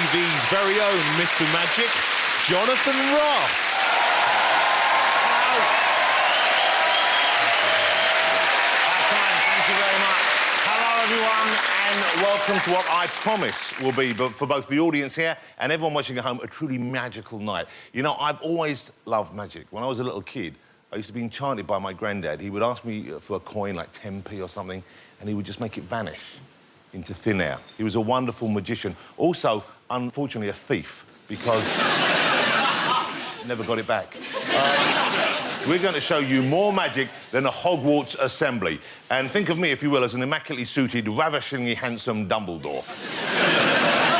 TV's very own Mr. Magic, Jonathan Ross. Thank you very much. Hello, everyone, and welcome to what I promise will be, but for both the audience here and everyone watching at home, a truly magical night. You know, I've always loved magic. When I was a little kid, I used to be enchanted by my granddad. He would ask me for a coin, like 10p or something, and he would just make it vanish into thin air. He was a wonderful magician. Also, unfortunately, a thief, because never got it back. We're going to show you more magic than a Hogwarts assembly. And think of me, if you will, as an immaculately suited, ravishingly handsome Dumbledore.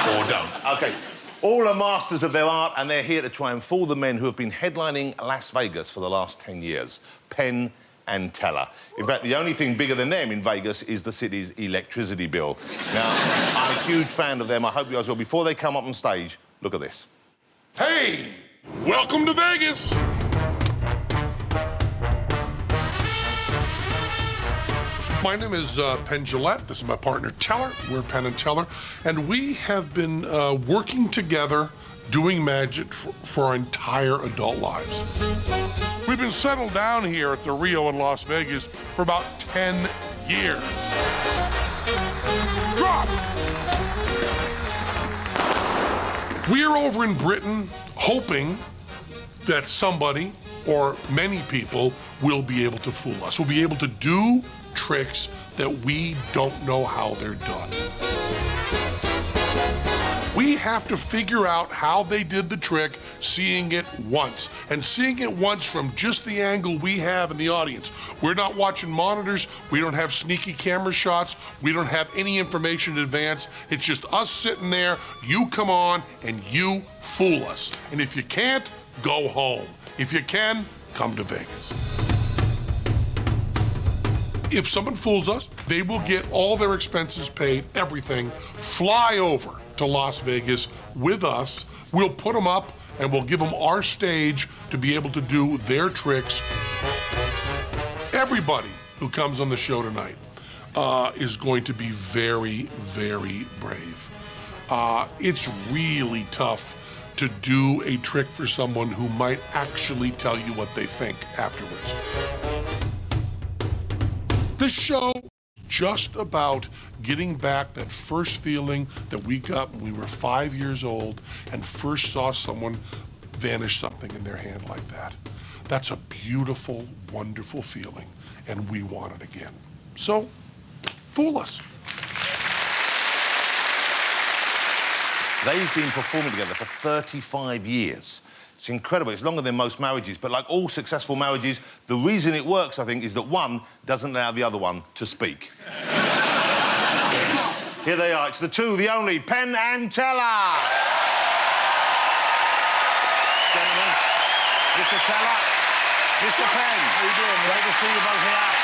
Or don't. OK. All are masters of their art, and they're here to try and fool the men who have been headlining Las Vegas for the last 10 years. Penn and Teller. In fact, the only thing bigger than them in Vegas is the city's electricity bill. Now, I'm a huge fan of them. I hope you guys will. Before they come up on stage, look at this. Hey! Welcome to Vegas! My name is Penn Gillette. This is my partner, Teller. We're Penn and Teller. And we have been working together doing magic for our entire adult lives. We've been settled down here at the Rio in Las Vegas for about 10 years. Drop! We're over in Britain hoping that somebody or many people will be able to fool us. We'll be able to do tricks that we don't know how they're done. We have to figure out how they did the trick, seeing it once. And seeing it once from just the angle we have in the audience. We're not watching monitors, we don't have sneaky camera shots, we don't have any information in advance. It's just us sitting there, you come on, and you fool us. And if you can't, go home. If you can, come to Vegas. If someone fools us, they will get all their expenses paid, everything, fly over to Las Vegas with us. We'll put them up and we'll give them our stage to be able to do their tricks. Everybody who comes on the show tonight is going to be very, very brave. It's really tough to do a trick for someone who might actually tell you what they think afterwards. This show is just about getting back that first feeling that we got when we were 5 years old and first saw someone vanish something in their hand like that. That's a beautiful, wonderful feeling, and we want it again. So, fool us. They've been performing together for 35 years. It's incredible. It's longer than most marriages, but like all successful marriages, the reason it works, I think, is that one doesn't allow the other one to speak. Here they are. It's the two, the only, Penn and Teller. Gentlemen, Mr. Teller, Mr. Penn. How you doing? Great to see you both here.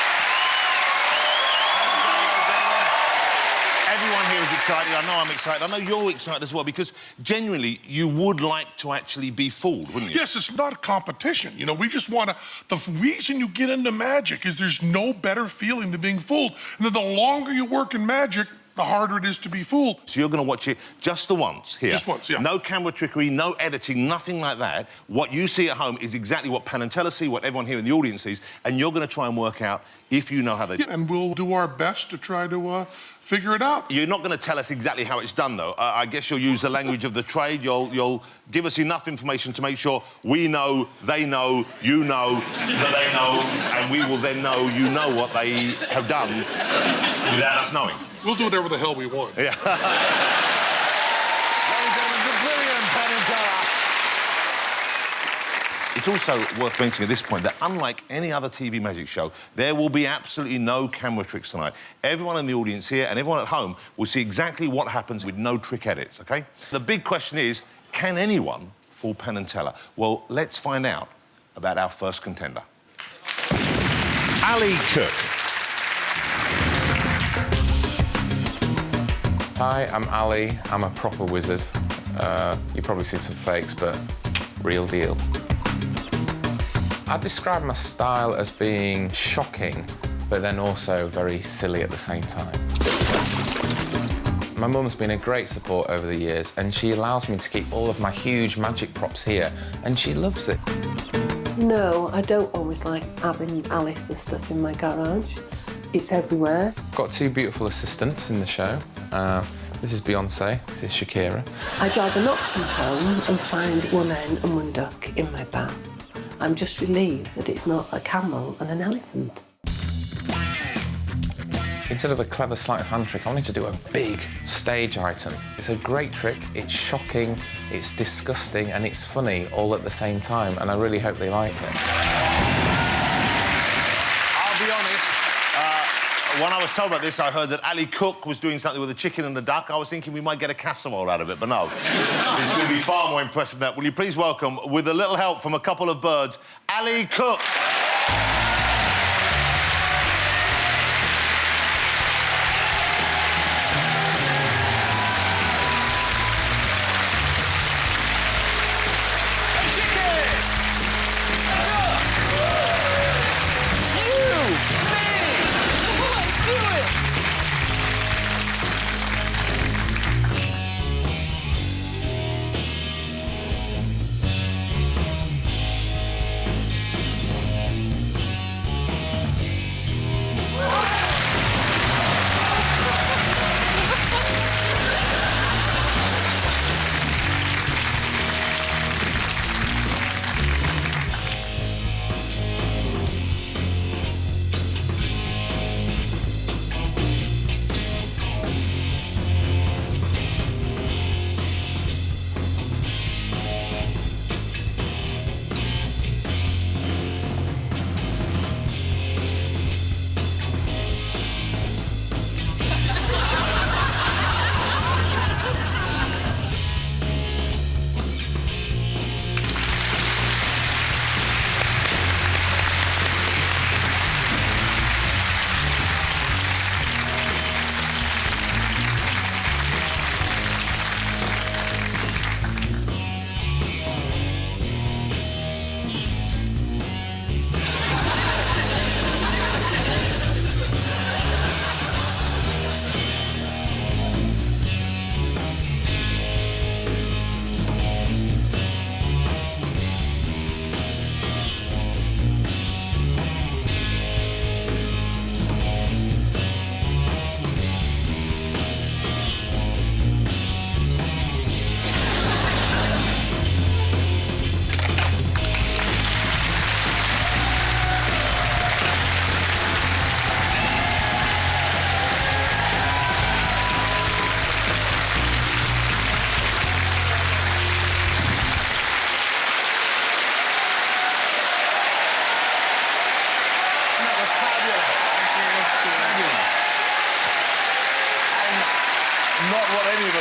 Everyone here is excited. I know I'm excited. I know you're excited as well, because genuinely, you would like to actually be fooled, wouldn't you? Yes, it's not a competition. You know, we just want to... The reason you get into magic is there's no better feeling than being fooled. And then the longer you work in magic, the harder it is to be fooled. So you're going to watch it just the once here. Just once, yeah. No camera trickery, no editing, nothing like that. What you see at home is exactly what Penn and Teller see, what everyone here in the audience sees, and you're going to try and work out if you know how they do it. And we'll do our best to try to figure it out. You're not going to tell us exactly how it's done, though. I guess you'll use the language of the trade. You'll give us enough information to make sure we know, they know, you know, that they know, and we will then know you know what they have done without us knowing. We'll do whatever the hell we want. Yeah. Ladies and gentlemen, the brilliant Penn and Teller. It's also worth mentioning at this point that unlike any other TV magic show, there will be absolutely no camera tricks tonight. Everyone in the audience here and everyone at home will see exactly what happens with no trick edits, OK? The big question is, can anyone fool Penn and Teller? Well, let's find out about our first contender. Ali Cook. Hi, I'm Ali. I'm a proper wizard. You probably see some fakes, but real deal. I describe my style as being shocking, but then also very silly at the same time. My mum's been a great support over the years, and she allows me to keep all of my huge magic props here, and she loves it. No, I don't always like having Alice and stuff in my garage. It's everywhere. I've got two beautiful assistants in the show. This is Beyonce, this is Shakira. I'd rather not come home and find one hen and one duck in my bath. I'm just relieved that it's not a camel and an elephant. Instead of a clever sleight of hand trick, I wanted to do a big stage item. It's a great trick, it's shocking, it's disgusting, and it's funny all at the same time, and I really hope they like it. I'll be honest, when I was told about this, I heard that Ali Cook was doing something with a chicken and a duck. I was thinking we might get a casserole out of it, but no. It's going to be far more impressive than that. Will you please welcome, with a little help from a couple of birds, Ali Cook.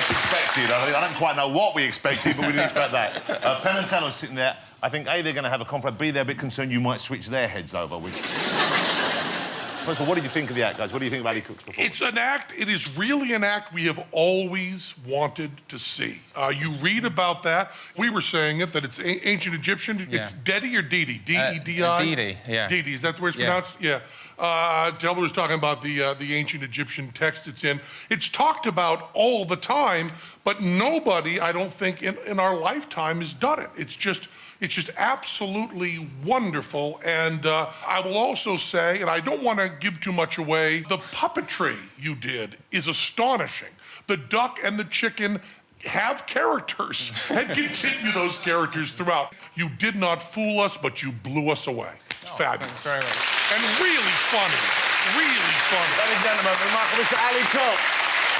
Expected. I don't quite know what we expected, but we didn't expect that. Penn and Teller's sitting there. I think, A, they're going to have a conflict. B, they're a bit concerned you might switch their heads over, which... First of all, what did you think of the act, guys? What do you think of Ali Cook's performance? It's an act. It is really an act we have always wanted to see. You read about that. We were saying it, that it's ancient Egyptian. Yeah. It's Dedi or Didi? D-E-D-I? Didi, yeah. Didi, is that the way it's pronounced? Yeah. Teller was talking about the ancient Egyptian text it's in. It's talked about all the time, but nobody, I don't think, in our lifetime has done it. It's just absolutely wonderful. And I will also say, and I don't want to give too much away, the puppetry you did is astonishing. The duck and the chicken have characters and continue those characters throughout. You did not fool us, but you blew us away. It's fabulous. Thanks very much. And really funny. Really funny. Ladies and gentlemen, remarkable Mr. Ali Cook.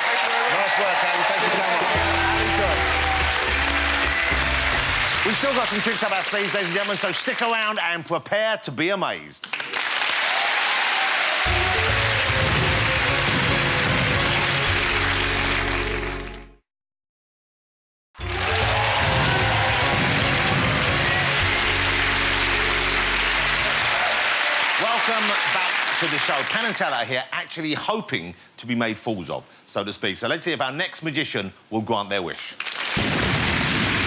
Thanks very much. Nice work, Ali. Thank you so much. Ali Cook. We've still got some tricks up our sleeves, ladies and gentlemen, so stick around and prepare to be amazed. Welcome back to the show. Penn and Teller are here actually hoping to be made fools of, so to speak. So let's see if our next magician will grant their wish.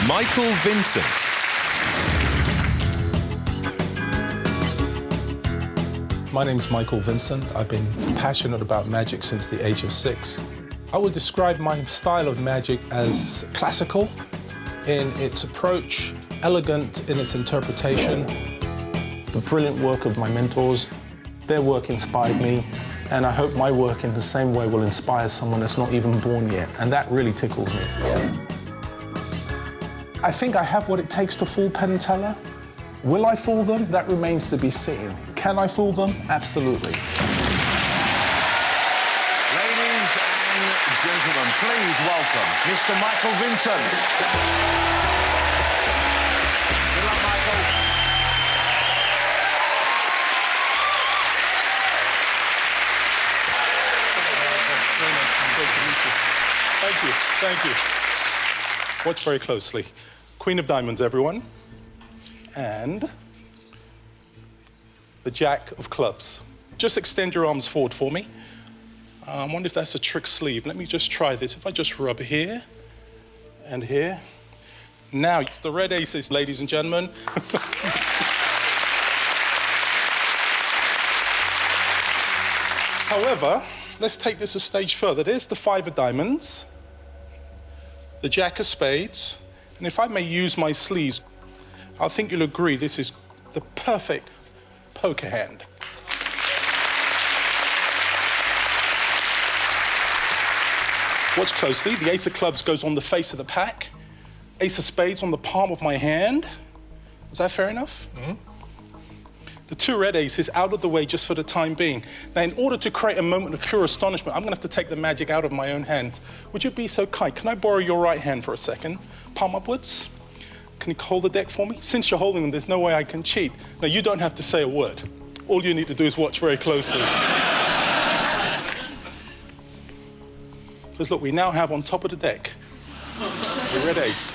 Michael Vincent. My name's Michael Vincent. I've been passionate about magic since the age of 6. I would describe my style of magic as classical in its approach, elegant in its interpretation. The brilliant work of my mentors, their work inspired me, and I hope my work in the same way will inspire someone that's not even born yet, and that really tickles me. I think I have what it takes to fool Penn and Teller. Will I fool them? That remains to be seen. Can I fool them? Absolutely. Ladies and gentlemen, please welcome Mr. Michael Vincent. Good luck, Michael. Thank you, thank you. Watch very closely. Queen of Diamonds, everyone. And the Jack of Clubs. Just extend your arms forward for me. I wonder if that's a trick sleeve. Let me just try this. If I just rub here and here. Now it's the red aces, ladies and gentlemen. However, let's take this a stage further. There's the 5 of diamonds, the Jack of spades, and if I may use my sleeves, I think you'll agree this is the perfect poker hand. Watch closely. The ace of clubs goes on the face of the pack. Ace of spades on the palm of my hand. Is that fair enough? Mm-hmm. The 2 red aces out of the way just for the time being. Now, in order to create a moment of pure astonishment, I'm gonna have to take the magic out of my own hands. Would you be so kind? Can I borrow your right hand for a second? Palm upwards. Can you hold the deck for me? Since you're holding them, there's no way I can cheat. Now, you don't have to say a word. All you need to do is watch very closely. Because look, we now have on top of the deck the red ace.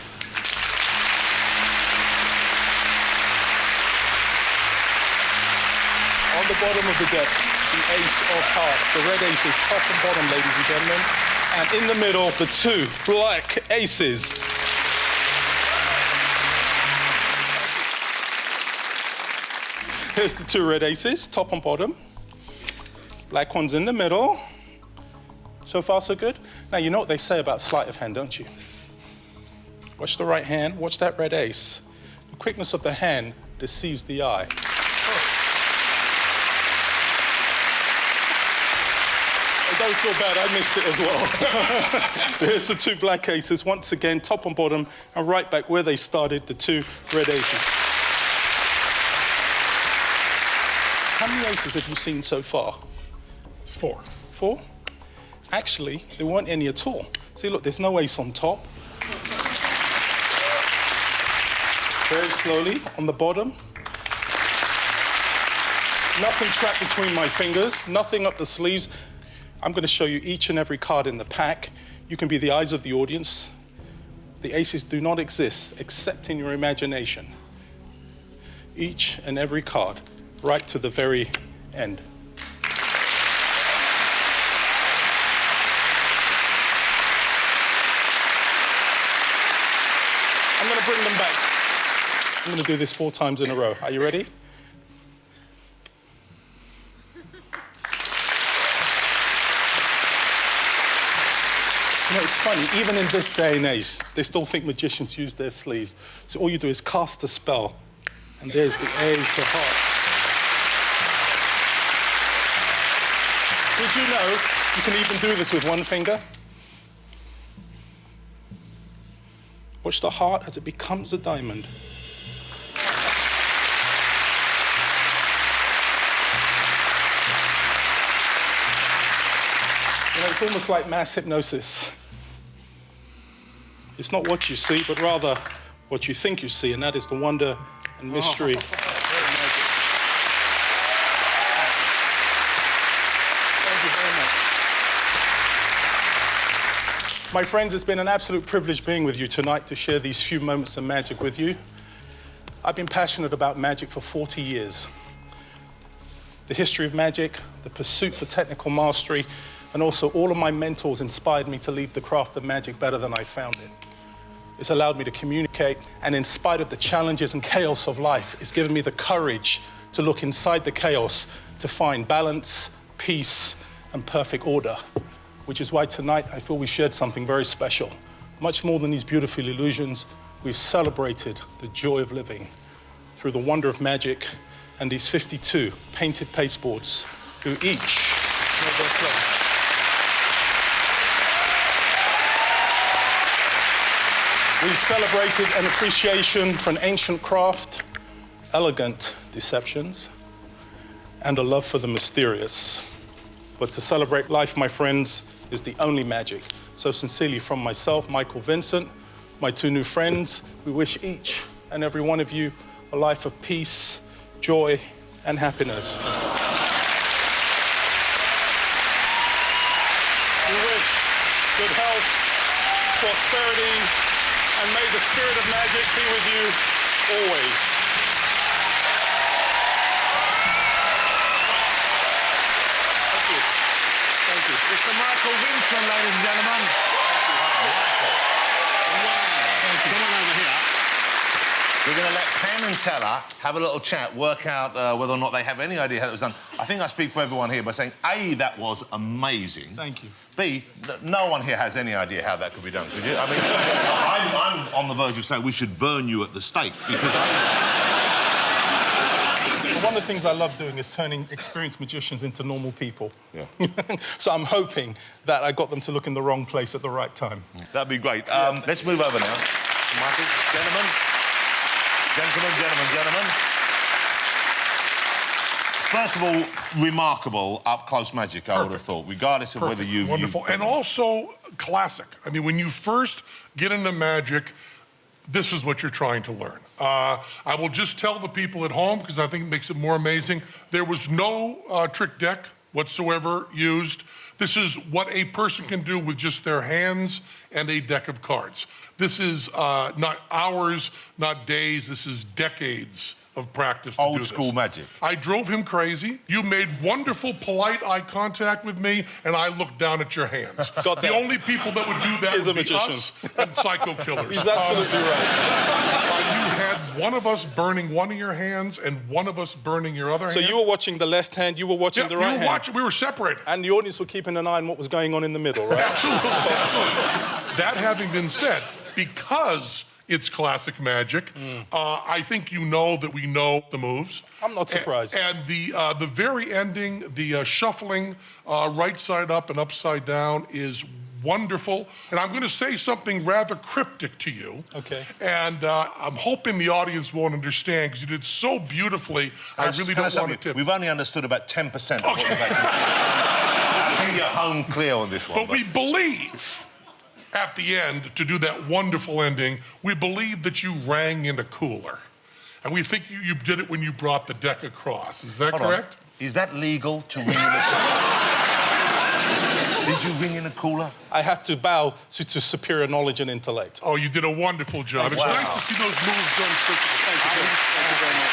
On the bottom of the deck, the ace of hearts. The red ace is top and bottom, ladies and gentlemen. And in the middle, the 2 black aces. Here's the 2 red aces, top and bottom. Black one's in the middle. So far, so good? Now, you know what they say about sleight of hand, don't you? Watch the right hand, watch that red ace. The quickness of the hand deceives the eye. I don't feel bad, I missed it as well. Here's the 2 black aces, once again, top and bottom, and right back where they started, the 2 red aces. How many aces have you seen so far? 4. 4? Actually, there weren't any at all. See, look, there's no ace on top. Very slowly, on the bottom. Nothing trapped between my fingers, nothing up the sleeves. I'm going to show you each and every card in the pack. You can be the eyes of the audience. The aces do not exist except in your imagination. Each and every card, right to the very end. I'm going to bring them back. I'm going to do this 4 times in a row. Are you ready? You know, it's funny, even in this day and age, they still think magicians use their sleeves. So all you do is cast a spell, and there's the ace of hearts. Did you know you can even do this with 1 finger? Watch the heart as it becomes a diamond. You know, it's almost like mass hypnosis. It's not what you see, but rather what you think you see, and that is the wonder and mystery. My friends, it's been an absolute privilege being with you tonight to share these few moments of magic with you. I've been passionate about magic for 40 years. The history of magic, the pursuit for technical mastery, and also all of my mentors inspired me to leave the craft of magic better than I found it. It's allowed me to communicate, and in spite of the challenges and chaos of life, it's given me the courage to look inside the chaos to find balance, peace, and perfect order. which is why tonight I feel we shared something very special. Much more than these beautiful illusions, we've celebrated the joy of living through the wonder of magic and these 52 painted pasteboards who each know their place. We've celebrated an appreciation for an ancient craft, elegant deceptions, and a love for the mysterious. But to celebrate life, my friends, is the only magic. So sincerely from myself, Michael Vincent, my two new friends, we wish each and every one of you a life of peace, joy, and happiness. We wish good health, prosperity, and may the spirit of magic be with you always. Thank you. Thank you. Mr. Michael Vincent, ladies and gentlemen. Thank you. Come on over here. We're going to let Penn and Teller have a little chat, work out whether or not they have any idea how it was done. I think I speak for everyone here by saying, A, that was amazing. Thank you. B, no one here has any idea how that could be done, could you? I mean, I'm on the verge of saying we should burn you at the stake because One of the things I love doing is turning experienced magicians into normal people. Yeah. So I'm hoping that I got them to look in the wrong place at the right time. That'd be great. Let's move over now. Michael, gentlemen. Gentlemen. First of all, remarkable up-close magic, I would have thought, regardless of whether you've... Wonderful. And also classic. I mean, when you first get into magic, this is what you're trying to learn. I will just tell the people at home, because I think it makes it more amazing, there was no trick deck whatsoever used. This is what a person can do with just their hands and a deck of cards. This is not hours, not days, this is decades of practice to do Old school magic. I drove him crazy. You made wonderful, polite eye contact with me, and I looked down at your hands. The only people that would do that would be us and psycho killers. He's absolutely right. You had one of us burning one of your hands and one of us burning your other hand. So you were watching the left hand, you were watching the right hand. We were separated. And the audience were keeping an eye on what was going on in the middle, right? Absolutely. That having been said, because it's classic magic, I think you know that we know the moves. I'm not surprised. And the very ending, the shuffling right side up and upside down is wonderful. And I'm going to say something rather cryptic to you. Okay. And I'm hoping the audience won't understand because you did so beautifully. I really don't want to tip. We've only understood about 10% of what we've actually... I think you're home clear on this one. But we believe, at the end, to do that wonderful ending, we believe that you rang in a cooler. And we think you did it when you brought the deck across. Is that correct? Is that legal to ring in a cooler? Did you ring in a cooler? I have to bow to superior knowledge and intellect. Oh, you did a wonderful job. It's nice to see those moves done quickly. Thank you very much.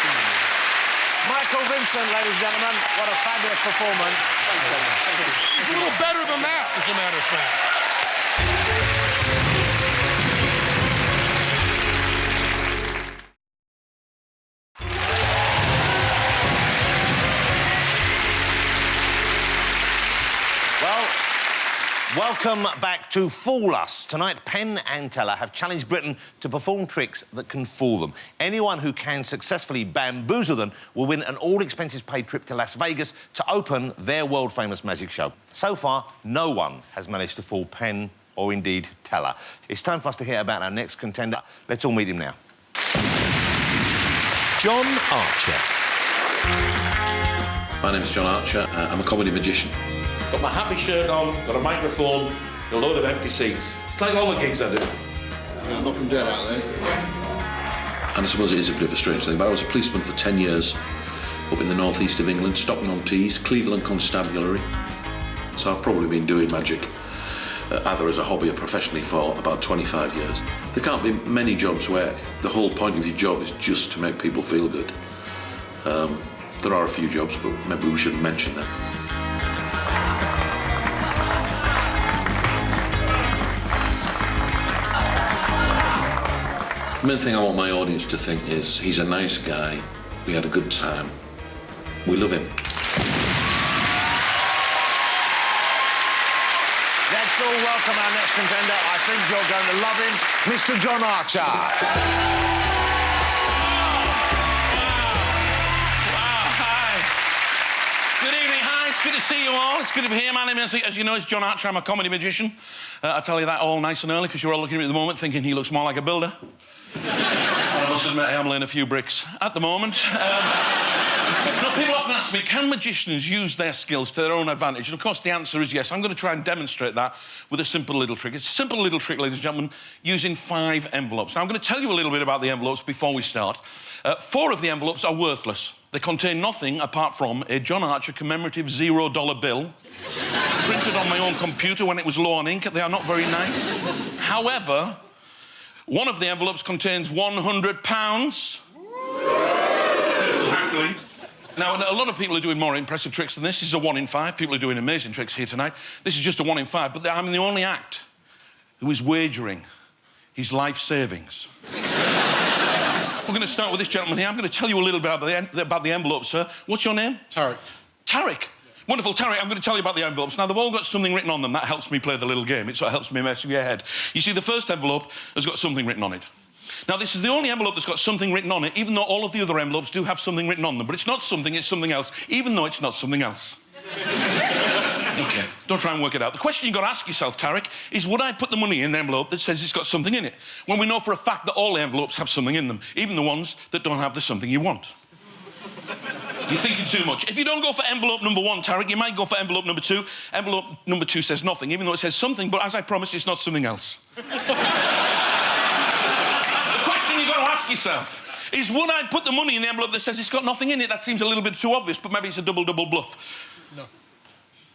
Michael Vincent, ladies and gentlemen, what a fabulous performance. It's a little better than that, as a matter of fact. Welcome back to Fool Us. Tonight, Penn and Teller have challenged Britain to perform tricks that can fool them. Anyone who can successfully bamboozle them will win an all-expenses-paid trip to Las Vegas to open their world-famous magic show. So far, no one has managed to fool Penn or indeed Teller. It's time for us to hear about our next contender. Let's all meet him now. John Archer. My name's John Archer. I'm a comedy magician. Got my happy shirt on, got a microphone, and a load of empty seats. It's like all the gigs I do. Yeah, knock them dead out there. And I suppose it is a bit of a strange thing, but I was a policeman for 10 years up in the northeast of England, Stockton-on-Tees, Cleveland Constabulary. So I've probably been doing magic either as a hobby or professionally for about 25 years. There can't be many jobs where the whole point of your job is just to make people feel good. There are a few jobs, but maybe we shouldn't mention them. The main thing I want my audience to think is he's a nice guy, we had a good time, we love him. Let's all welcome our next contender. I think you're going to love him, Mr. John Archer. Hi. Good evening, hi. It's good to see you all. It's good to be here. My name is, as you know, is John Archer. I'm a comedy magician. I tell you that all nice and early because you're all looking at me at the moment thinking he looks more like a builder. I must admit, I am laying a few bricks at the moment. No, people often ask me, can magicians use their skills to their own advantage? And of course, the answer is yes. I'm going to try and demonstrate that with a simple little trick. It's a simple little trick, ladies and gentlemen, using 5 envelopes. Now, I'm going to tell you a little bit about the envelopes before we start. 4 of the envelopes are worthless. They contain nothing apart from a John Archer commemorative $0 bill printed on my own computer when it was low on ink. They are not very nice. However, one of the envelopes contains £100. Exactly. Now, a lot of people are doing more impressive tricks than this. This is a 1 in 5. People are doing amazing tricks here tonight. This is just a 1 in 5, but I'm the only act who is wagering his life savings. We're going to start with this gentleman here. I'm going to tell you a little bit about the envelopes, sir. What's your name? Tarek. Tarek. Wonderful, Tarek, I'm going to tell you about the envelopes. Now, they've all got something written on them. That helps me play the little game. It sort of helps me mess with your head. You see, the first envelope has got something written on it. Now, this is the only envelope that's got something written on it, even though all of the other envelopes do have something written on them. But it's not something, it's something else, even though it's not something else. OK, don't try and work it out. The question you've got to ask yourself, Tarek, is would I put the money in the envelope that says it's got something in it, when we know for a fact that all the envelopes have something in them, even the ones that don't have the something you want? You're thinking too much. If you don't go for envelope number 1, Tarek, you might go for envelope number 2. Envelope number 2 says nothing, even though it says something, but as I promised, it's not something else. You've got to ask yourself is would I put the money in the envelope that says it's got nothing in it? That seems a little bit too obvious, but maybe it's a double bluff. No.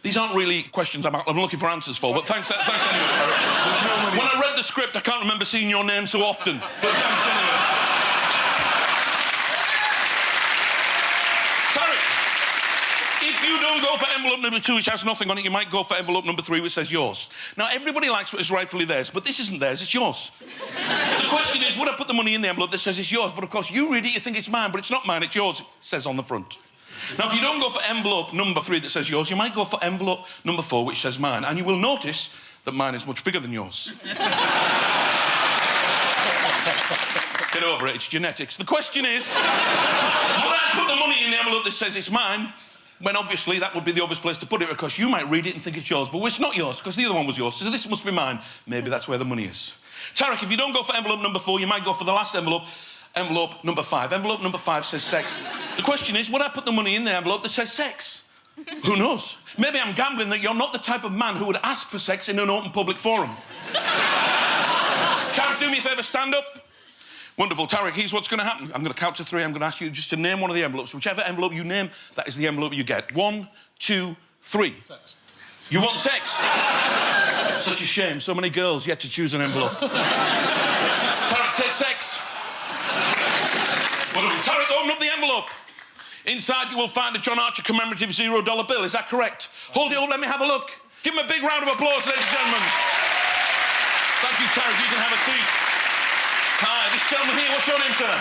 These aren't really questions I'm looking for answers for, but thanks anyway, Tarek. When I read the script, I can't remember seeing your name so often, but thanks anyway. If you don't go for envelope number 2, which has nothing on it, you might go for envelope number 3, which says yours. Now, everybody likes what is rightfully theirs, but this isn't theirs, it's yours. The question is, would I put the money in the envelope that says it's yours? But, of course, you read it, you think it's mine, but it's not mine, it's yours, it says on the front. Now, if you don't go for envelope number 3 that says yours, you might go for envelope number 4, which says mine, and you will notice that mine is much bigger than yours. Get over it, it's genetics. The question is, would I put the money in the envelope that says it's mine? When obviously that would be the obvious place to put it, because you might read it and think it's yours, but it's not yours, because the other one was yours, so this must be mine. Maybe that's where the money is. Tarek, if you don't go for envelope number 4, you might go for the last envelope, envelope number 5. Envelope number 5 says sex. The question is, would I put the money in the envelope that says sex? Who knows? Maybe I'm gambling that you're not the type of man who would ask for sex in an open public forum. Tarek, do me a favour, stand up. Wonderful, Tarek, here's what's going to happen. I'm going to count to 3. I'm going to ask you just to name one of the envelopes. Whichever envelope you name, that is the envelope you get. 1, 2, 3. Sex. You want sex? Such a shame. So many girls yet to choose an envelope. Tarek, take sex. Wonderful. Tarek, open up the envelope. Inside you will find a John Archer commemorative $0 bill. Is that correct? Hold it up, let me have a look. Give him a big round of applause, ladies and gentlemen. Thank you, Tarek. You can have a seat. Hi, this gentleman here, what's your name, sir?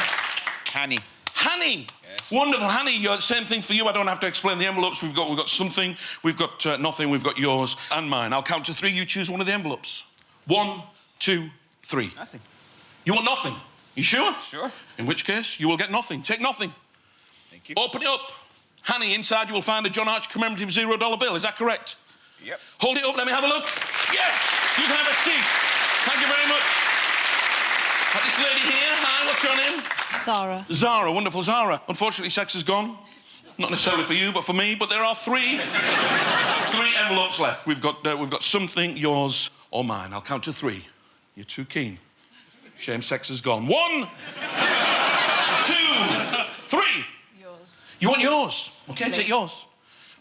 Hanny. Hanny? Yes. Wonderful, Hanny. Same thing for you. I don't have to explain the envelopes. We've got something, we've got nothing, we've got yours and mine. I'll count to 3. You choose one of the envelopes. 1, 2, 3. Nothing. You want nothing? You sure? Sure. In which case, you will get nothing. Take nothing. Thank you. Open it up. Hanny, inside you will find a John Archer commemorative $0 bill. Is that correct? Yep. Hold it up, let me have a look. Yes! You can have a seat. Thank you very much. This lady here, hi, what's your name? Zara. Zara, wonderful Zara. Unfortunately, sex is gone. Not necessarily for you, but for me. But there are 3 envelopes left. We've got something, yours or mine. I'll count to 3. You're too keen. Shame sex is gone. 1, 2, 3. Yours. You want yours? Okay, take yours.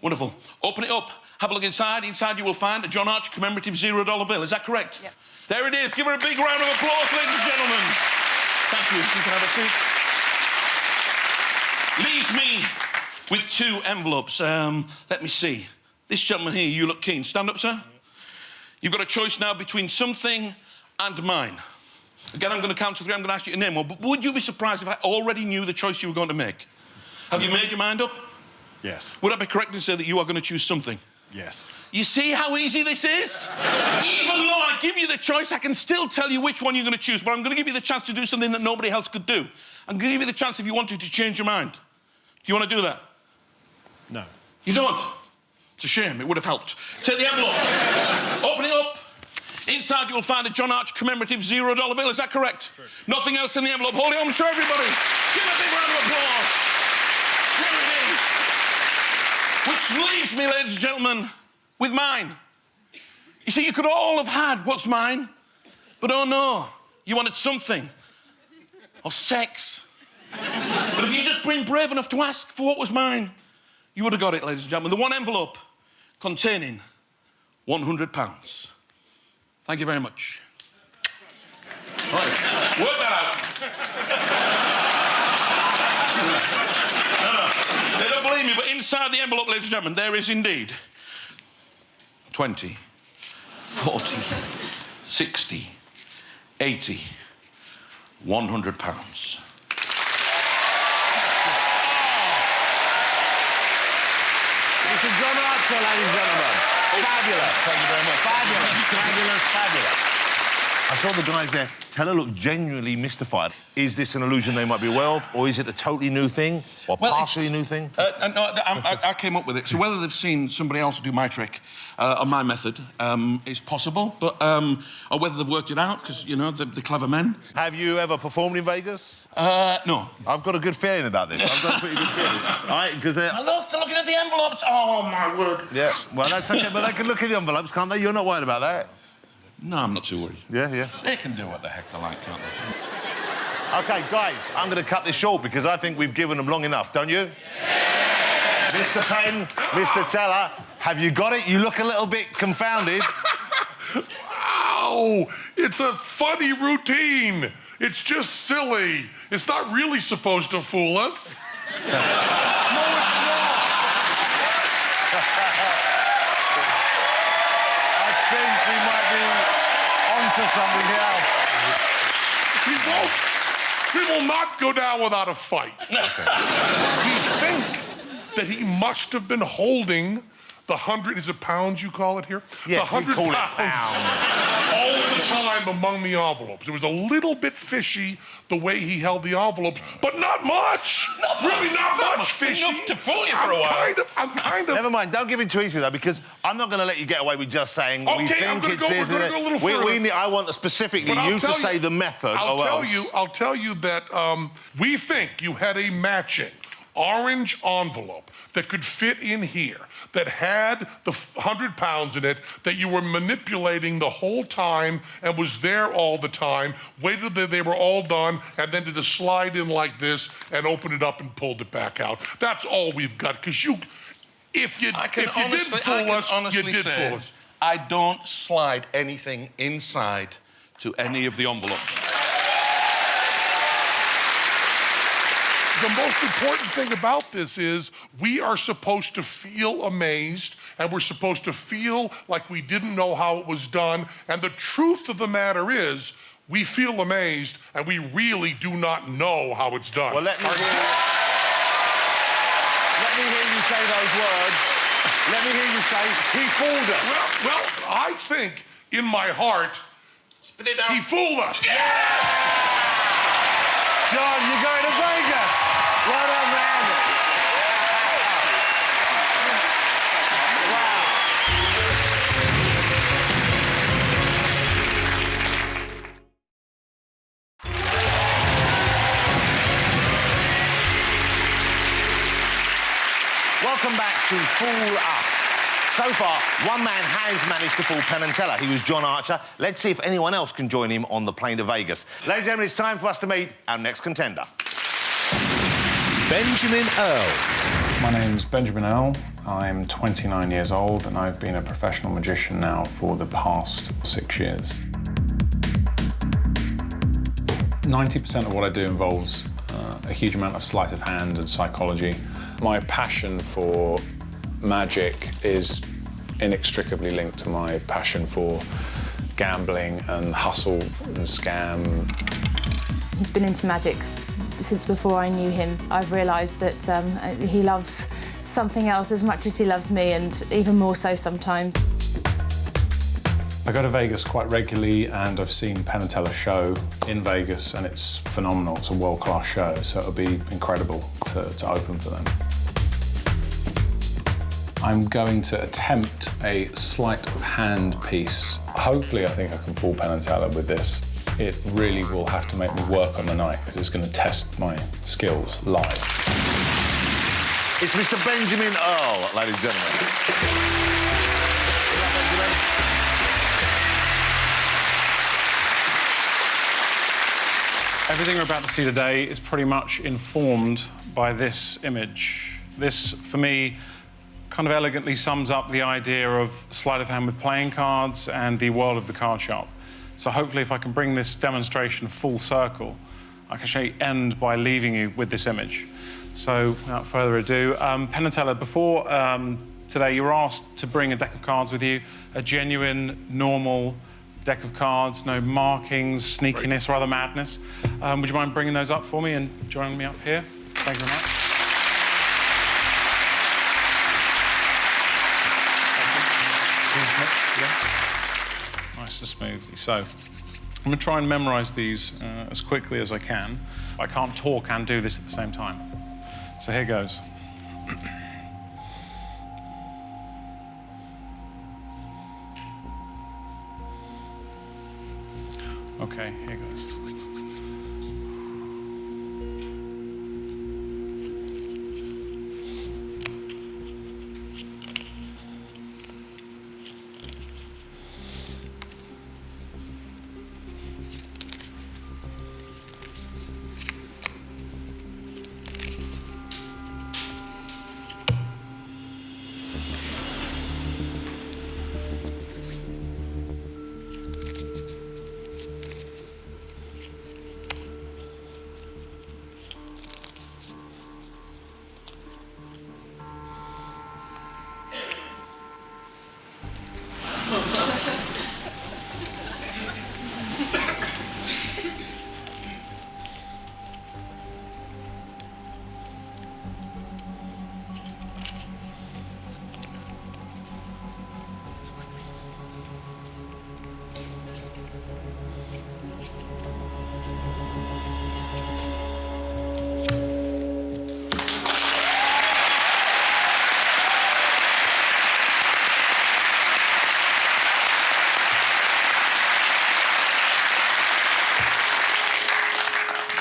Wonderful. Open it up. Have a look inside. Inside you will find a John Archer commemorative $0 bill. Is that correct? Yep. There it is. Give her a big round of applause, ladies and gentlemen. Thank you. You can have a seat. Leaves me with 2 envelopes. Let me see. This gentleman here, you look keen. Stand up, sir. You've got a choice now between something and mine. Again, I'm going to count to 3. I'm going to ask you to name one. But would you be surprised if I already knew the choice you were going to make? Have you made your mind up? Yes. Would I be correct to say that you are going to choose something? Yes. You see how easy this is? Even though I give you the choice, I can still tell you which one you're going to choose, but I'm going to give you the chance to do something that nobody else could do. I'm going to give you the chance, if you wanted, to change your mind. Do you want to do that? No. You don't? It's a shame. It would have helped. Take the envelope. Open it up. Inside, you'll find a John Arch commemorative $0 bill. Is that correct? True. Nothing else in the envelope. Hold it up and show everybody. Give a big round of applause. Here it is. Which leaves me, ladies and gentlemen, with mine. You see, you could all have had what's mine, but oh no, you wanted something. Or sex. But if you just been brave enough to ask for what was mine, you would have got it, ladies and gentlemen. The one envelope containing £100. Thank you very much. Right, work that out. No, they don't believe me, but inside the envelope, ladies and gentlemen, there is indeed 20, 40, 60, 80, £100. Mr. John Archer, ladies and gentlemen. Fabulous. Thank you very much. Fabulous. I saw the guys there. Teller looked genuinely mystified. Is this an illusion they might be aware of, or is it a totally new thing, or partially new thing? No, I came up with it. So whether they've seen somebody else do my trick or my method is possible, but or whether they've worked it out because you know the clever men. Have you ever performed in Vegas? No. I've got a good feeling about this. I've got a pretty good feeling. All right, because Look, they're looking at the envelopes. Oh my word. yeah. Well, that's okay, but they can look at the envelopes, can't they? You're not worried about that. No, I'm not too worried. Yeah. They can do what the heck they like, can't they? OK, guys, I'm going to cut this short because I think we've given them long enough, don't you? Yeah. Mr. Penn, Mr. Teller, have you got it? You look a little bit confounded. Wow! It's a funny routine. It's just silly. It's not really supposed to fool us. No, it's not. I think we might be onto something else. We will not go down without a fight. We think that he must have been holding the 100, is it pounds you call it here? Yes, the 100 we call it pounds all the time among the envelopes. It was a little bit fishy the way he held the envelopes, but not much. Really not much fishy. Enough to fool you for a while. I'm kind of... Never mind, don't give in too easily, though, because I'm not going to let you get away with just saying we Okay, think we're it's gonna this go a little further. I want specifically But you to say the method. I'll tell you that we think you had a matching orange envelope that could fit in here, that had the 100 pounds in it, that you were manipulating the whole time and was there all the time, waited till they were all done, and then did a slide in like this and opened it up and pulled it back out. That's all we've got, because if you did fool us, you did fool us. I don't slide anything inside to any of the envelopes. The most important thing about this is we are supposed to feel amazed, and we're supposed to feel like we didn't know how it was done. And the truth of the matter is, we feel amazed, and we really do not know how it's done. Well, let me hear you say those words. Let me hear you say, he fooled us. Well, I think in my heart, Spit it out. he fooled us. Yeah! John, you're going to Vegas. Well done, man. Wow. Welcome back to Fool Us. So far, one man has managed to fool Penn and Teller. He was John Archer. Let's see if anyone else can join him on the plane to Vegas. Ladies and gentlemen, it's time for us to meet our next contender. Benjamin Earl. My name's Benjamin Earl. I'm 29 years old and I've been a professional magician now for the past 6 years. 90% of what I do involves a huge amount of sleight of hand and psychology. My passion for magic is inextricably linked to my passion for gambling and hustle and scam. He's been into magic since before I knew him. I've realised that he loves something else as much as he loves me, and even more so sometimes. I go to Vegas quite regularly, and I've seen Penn and Teller's show in Vegas, and it's phenomenal. It's a world-class show, so it'll be incredible to open for them. I'm going to attempt a sleight of hand piece. Hopefully, I think I can fool Penn and Teller with this. It really will have to make me work on the night, because it's going to test my skills live. It's Mr. Benjamin Earl, ladies and gentlemen. Everything we're about to see today is pretty much informed by this image. This, for me, kind of elegantly sums up the idea of sleight of hand with playing cards and the world of the card shop. So hopefully, if I can bring this demonstration full circle, I can actually end by leaving you with this image. So, without further ado, Penn and Teller, before today, you were asked to bring a deck of cards with you, a genuine, normal deck of cards, no markings, sneakiness, or other madness. Would you mind bringing those up for me and joining me up here? Thank you very much. Nice and smoothly. So, I'm going to try and memorise these as quickly as I can. I can't talk and do this at the same time. So here goes. Okay, here goes.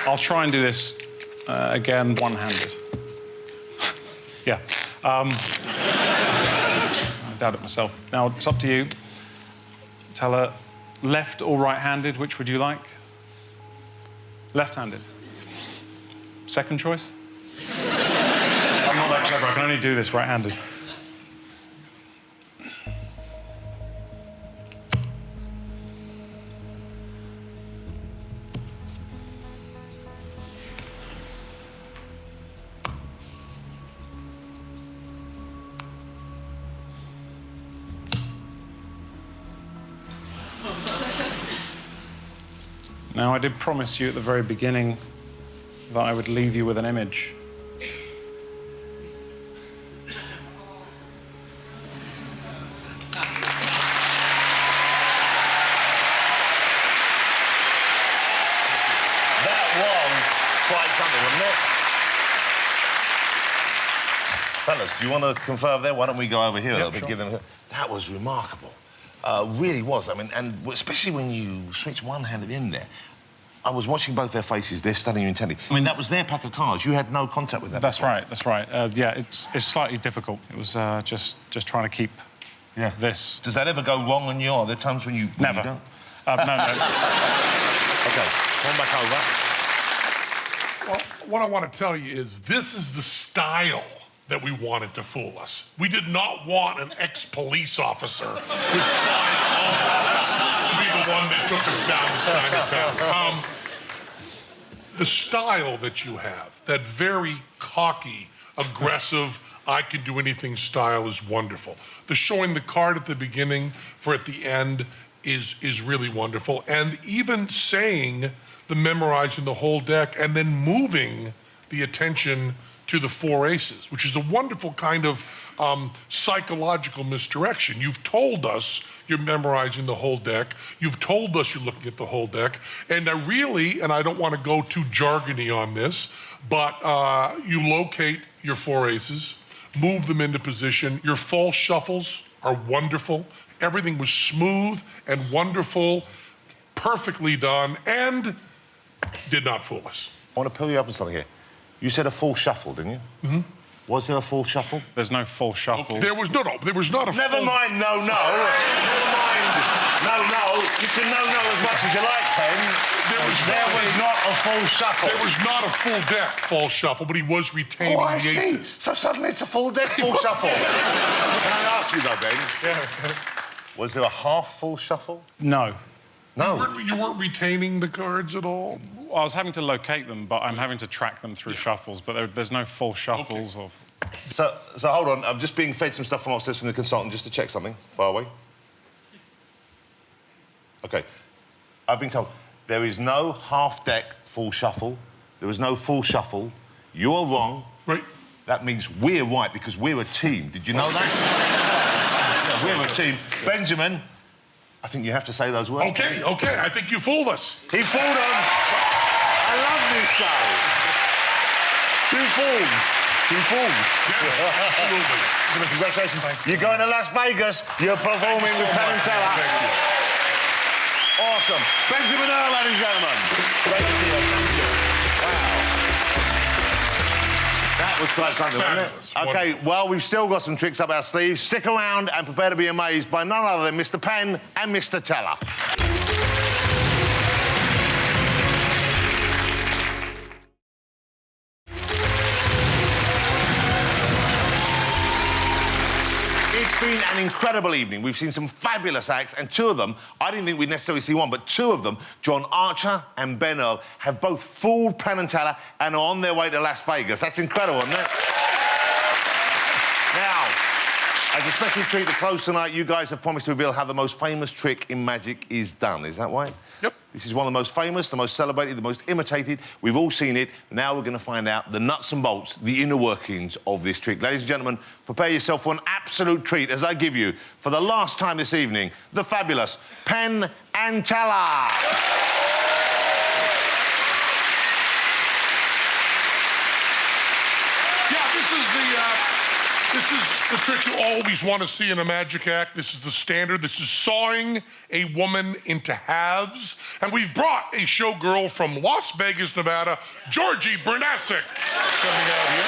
I'll try and do this again one-handed. Yeah. I doubt it myself. Now, it's up to you. Teller, left or right-handed, which would you like? Left-handed. Second choice? I'm not that clever. I can only do this right-handed. Now, I did promise you at the very beginning that I would leave you with an image. That was quite something, wasn't it? Fellas, do you want to confer there? Why don't we go over here a little bit? Sure. Give them that was remarkable. Really was. I mean, and especially when you switch one-handed in there. I was watching both their faces. They're studying you intently. I mean, that was their pack of cards. You had no contact with them. That's right. That's right. Yeah, it's slightly difficult. It was just trying to keep this. Does that ever go wrong on you? Are there times when you Never. You don't? No. Okay, come back over. Well, what I want to tell you is this is the style that we wanted to fool us. We did not want an ex-police officer with 5 envelopes to be the one that took us down to Chinatown. The style that you have, that very cocky, aggressive, I can do anything style is wonderful. The showing the card at the beginning for at the end is really wonderful. And even saying the memorizing the whole deck and then moving the attention to the 4 aces, which is a wonderful kind of psychological misdirection. You've told us you're memorizing the whole deck. You've told us you're looking at the whole deck. And I really, and I don't want to go too jargony on this, but you locate your 4 aces, move them into position. Your false shuffles are wonderful. Everything was smooth and wonderful, perfectly done, and did not fool us. I want to pull you up on something here. You said a full shuffle, didn't you? Mm-hmm. Was there a full shuffle? There's no full shuffle. There was not a Never full... mind, no. Never mind, no. You can no as much as you like, Penn. There was not a full shuffle. There was not a full deck full shuffle, but he was retaining I the see. aces. So suddenly it's a full deck full shuffle. Can I ask you though, Ben? Yeah. Was there a half full shuffle? No. No. You weren't retaining the cards at all? I was having to locate them, but I'm having to track them through shuffles, but there's no full shuffles of... So hold on, I'm just being fed some stuff from upstairs from the consultant just to check something. Far away. OK. I've been told there is no half-deck full shuffle. There is no full shuffle. You're wrong. Right. That means we're right because we're a team. Did you know that? Yeah, we're a team. Benjamin, I think you have to say those words. OK. I think you fooled us. He fooled them. I love this show. 2 fools. 2 fools. Yes, absolutely. Congratulations. You're going to Las Vegas. You're performing with Penn and Teller. Thank you. Awesome. Benjamin Earl, ladies and gentlemen. Great to see you. Thank you. Wow. That was quite something, wasn't it? OK, well, we've still got some tricks up our sleeves. Stick around and prepare to be amazed by none other than Mr. Penn and Mr. Teller. It's been an incredible evening. We've seen some fabulous acts, and 2 of them, I didn't think we'd necessarily see one, but 2 of them, John Archer and Ben Earl, have both fooled Penn and Teller and are on their way to Las Vegas. That's incredible, isn't it? Now, as a special treat to close tonight, you guys have promised to reveal how the most famous trick in magic is done. Is that right? Yep. This is one of the most famous, the most celebrated, the most imitated. We've all seen it. Now we're going to find out the nuts and bolts, the inner workings of this trick. Ladies and gentlemen, prepare yourself for an absolute treat as I give you, for the last time this evening, the fabulous Penn and Teller. This is the trick you always want to see in a magic act. This is the standard. This is sawing a woman into halves. And we've brought a showgirl from Las Vegas, Nevada, Georgie Bernasek, coming out here.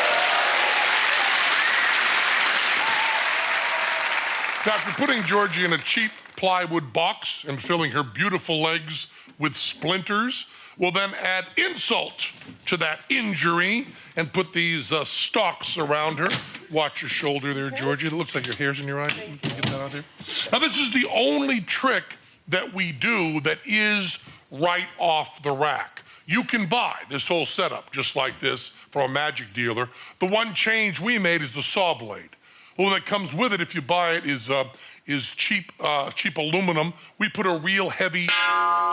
Now, after putting Georgie in a cheap plywood box and filling her beautiful legs with splinters, we'll then add insult to that injury and put these stalks around her. Watch your shoulder there, Georgie. It looks like your hair's in your eye. Can you get that out there? Now, this is the only trick that we do that is right off the rack. You can buy this whole setup just like this from a magic dealer. The one change we made is the saw blade. The one that comes with it, if you buy it, is cheap aluminum. We put a real heavy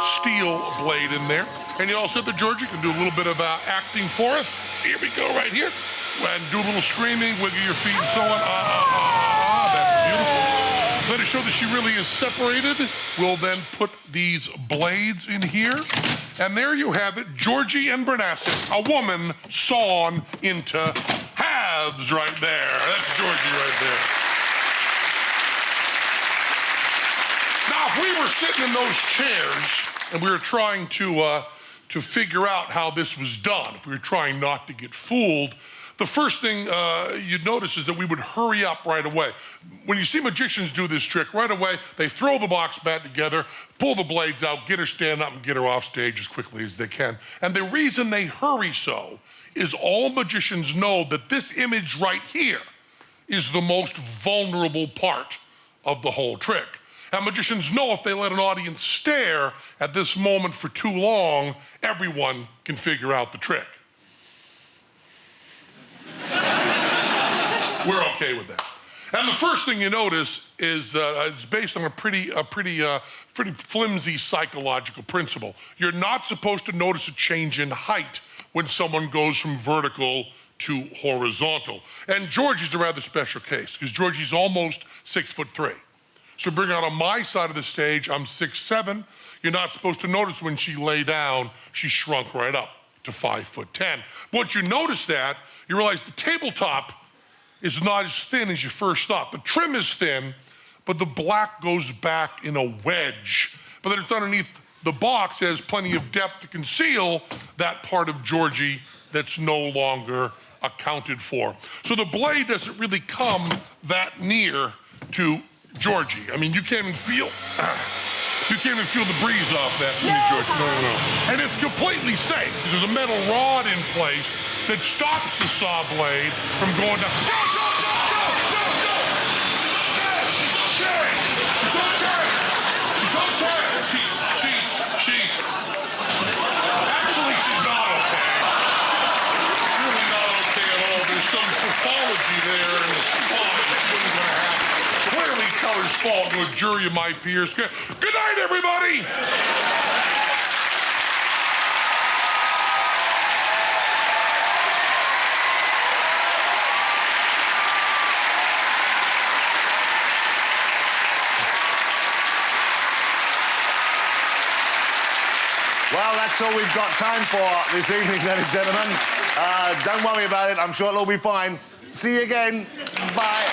steel blade in there. And you all said that Georgie can do a little bit of acting for us. Here we go, right here. And do a little screaming, wiggle your feet and so on. That's beautiful. Then to show that she really is separated, we'll then put these blades in here. And there you have it, Georgie and Bernasek, a woman sawn into halves right there. That's Georgie right there. Now, if we were sitting in those chairs and we were trying to figure out how this was done, if we were trying not to get fooled, the first thing you'd notice is that we would hurry up right away. When you see magicians do this trick, right away, they throw the box back together, pull the blades out, get her stand up and get her off stage as quickly as they can. And the reason they hurry so is all magicians know that this image right here is the most vulnerable part of the whole trick. And magicians know if they let an audience stare at this moment for too long, everyone can figure out the trick. We're okay with that. And the first thing you notice is it's based on a pretty flimsy psychological principle. You're not supposed to notice a change in height when someone goes from vertical to horizontal. And Georgie's a rather special case, because Georgie's almost 6'3". So bring out on my side of the stage, I'm 6'7". You're not supposed to notice when she lay down, she shrunk right up to 5'10". Once you notice that, you realize the tabletop is not as thin as you first thought. The trim is thin, but the black goes back in a wedge. But then it's underneath the box, it has plenty of depth to conceal that part of Georgie that's no longer accounted for. So the blade doesn't really come that near to Georgie. I mean, you can't even feel the breeze off that mini Georgie. No. And it's completely safe, because there's a metal rod in place that stops the saw blade from going down. Go! She's okay! She's okay! She's okay! She's... Actually, she's not okay. Really not okay at all. There's some pathology there in the spine. That wasn't gonna happen. Clearly, Keller's fault to a jury of my peers. Good night, everybody! Well, that's all we've got time for this evening, ladies and gentlemen. Don't worry about it. I'm sure it'll all be fine. See you again. Bye.